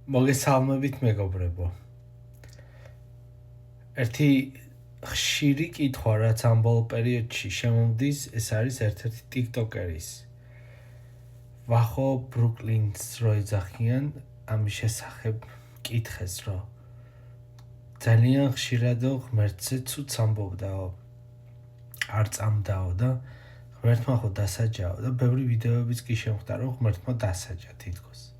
მოგესალმებით მეგობრებო. ერთი ხშირი კითხვა, რაც ამ ბოლო პერიოდში შემომდის, ეს არის ერთ-ერთი ტიქტოკერის. ვახო ბრუკლინს რო ეძახიან, ამის შესახებ კითხეს, რომ ძალიან ხშირადო ღმერთზე ცუდს ამბობდაო, არ წამდაო და ღმერთმა ხო დასაჯაო და ბევრი ვიდეოებიც კი შემხვდა, რომ ღმერთმა დასაჯა თითქოს.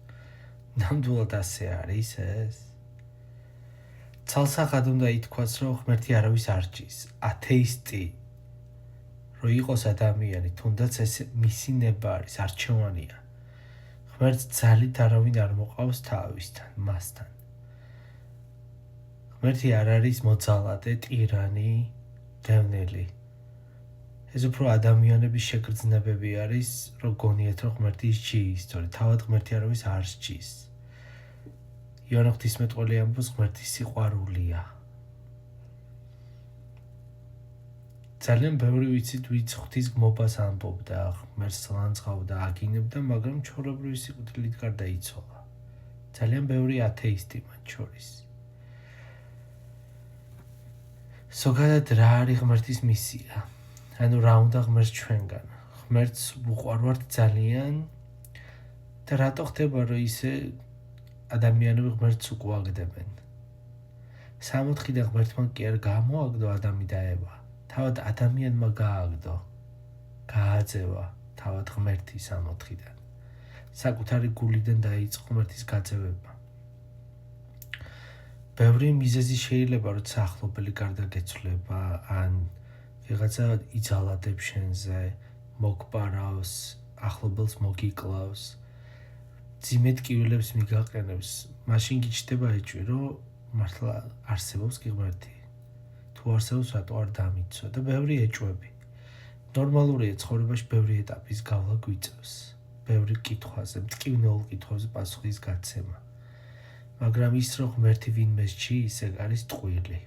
ნამდვილად ასე არის ეს? ცალსახად უნდა ითქვას, რომ ღმერთი არავის არ ჭის. ათეისტი რო იყოს ადამიანი, თუნდაც ეს მისი ნება არის, არჩევანია. ღმერთს ძალით არავინ არ მოყავს თავისთან, მასთან. ღმერთი არ არის მოძალადე, ტირანი, დევნილი. ეს უფრო ადამიანების შეგრძნებები არის, რომ გონიათ, რომ ღმერთი სჯის, თორე თავად ღმერთი არავის არ სჯის. იონა ღვთისმეტყველი ამბობს, ღმერთი სიყვარულია. ძალიან ბევრი ვიცით, ვიც ღვთის გმობას ამბობდა, ღმერთს ლანძღავდა, აგინებდა, მაგრამ ჩვეულებრივი სიკვდილით გარდაიცვალა. ძალიან ბევრი ათეისტი მათ შორის. ზოგადად რა არის ღმერთის მისია? ანუ რა უნდა ღმერთს ჩვენგან? ღმერთს უყვარვართ ძალიან და რატო ხდება, რომ ისე ადამიანები ღმერთს უკუაგდებენ? 60-დან ღმერთმა კი არ გამოაგდო ადამი და ევა. თავად ადამიანმა გააგდო, გააძევა თავად ღმერთი 60-დან. საკუთარი გულიდან დაიწყო ღმერთის გაძევება. ბევრი მიზეზი შეიძლება, როცა ახლობელი გარდაგეცვლება, ან ვიღაცა იძალადებს შენზე, მოგპარავს, ახლობელს მოგიკლავს, ძიმედ კივილებს მიგაყენებს, მაშინ გიჩნდება ეჭვი, რომ მართლა არსებობს კი ღმერთი. თუ არსებობს, რატო არ დამიცვა და ბევრი ეჭვები. ნორმალურია ცხოვრებაში ბევრი ეტაპის გავლა გვიწევს, ბევრი კითხვაზე, მტკივნეულ კითხვებზე პასუხის გაცემა. მაგრამ ის, რომ ღმერთი ვინმე სჯის, ეგ არის ტყვილი.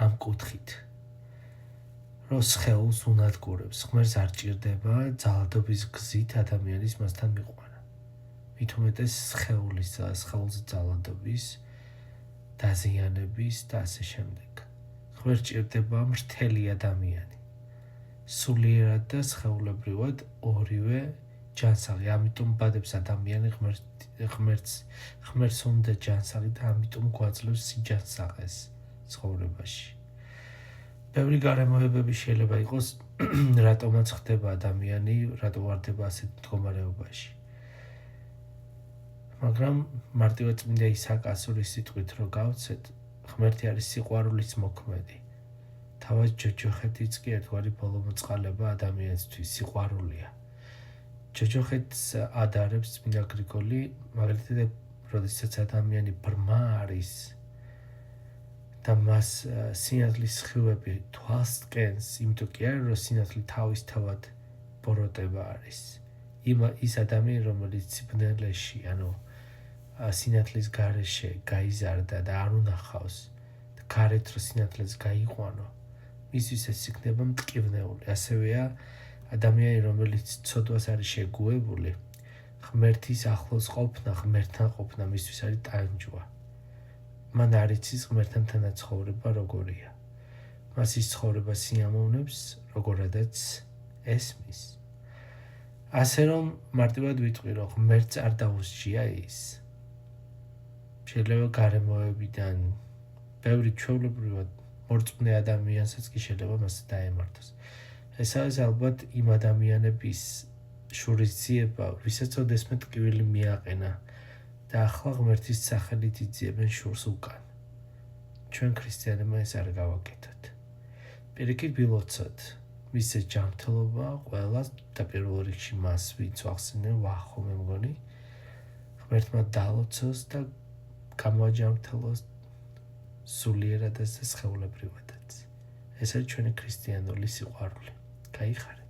ამ კუთხით, რომ სხეულს უნადგურებს, ღმერთს არ ჭირდება ძალადობის გზით ადამიანის მასთან მიყვანა. მით უმეტეს სხეულზე ძალადობის, დაზიანების და ასე შემდეგ. ღმერთს ჭირდება მრთელი ადამიანი. სულიერად და სხეულებრივად ორივე ჯანსაღი. ამიტომ ბადებს ადამიანი ღმერთს უნდა ჯანსაღი და ამიტომ გვაძლევს სიჯანსაღეს ცხოვრებაში. ბევრი გარემოებები შეიძლება იყოს, რატომაც ხდება ადამიანი, რატო ვარდება ასეთ მდგომარეობაში. მაგრამ მარტივად წმინდა ისააკ ასურის სიტყვით რო გავცეთ, ღმერთი არის სიყვარულის მოქმედი. თავად ჯოჯოხეთიც კი ერთგვარი ბოლომოწყალება ადამიანისთვის, სიყვარულია. ჯოჯოხეთს ადარებს წმინდა გრიგოლი, მაგალითად, როდესაც ადამიანი ბრმა არის და მას სინათლის სხივები თვალს ტკენს, იმიტომ კი არა, რომ სინათლე თავისთავად ბოროტება არის. ის ადამიანი, რომელიც სიბნელეში, ანუ სინათლის გარეშე გაიზარდა და არ უნახავს და გარეთ რო სინათლეს გაიყვანო, მისთვის ეს იქნება მტკივნეული. ასევეა ადამიანი, რომელიც ცოდვას არის შეგუებული, ღმერთის ახლოს ყოფნა, ღმერთთან ყოფნა მისთვის არის ტანჯვა. მან არ იცის ღმერთთან თანაცხოვრება როგორია. მას ის ცხოვრება სიამოვნებს, როგორადაც ესმის. ასე რომ მარტივად ვიტყვი, რომ ღმერთს არ დაუსჯია ის. შეიძლება გარემოებიდან ბევრი ჩვეულებრივად მორწმუნე ადამიანსაც კი შეიძლება მასზე დაემართოს. ეს არის ალბათ იმ ადამიანების შურისძიება, ვისაც ოდესმე ტკივილი მიაყენა და ახლა ღმერთის სახელით იძიებენ შურს უკან. ჩვენ ქრისტიანებმა ეს არ გავაკეთოთ. პირიქით ვილოცოთ მისცეს ჯანმრთელობა ყველას და პირველ რიგში მას, ვინც ვახსენე, ვახო მე მგონი, ღმერთმა დალოცოს და გამოაჯანმრთელოს სულიერადაც და სხეულებრივადაც. ეს არის ჩვენი ქრისტიანული სიყვარული. გაიხარეთ.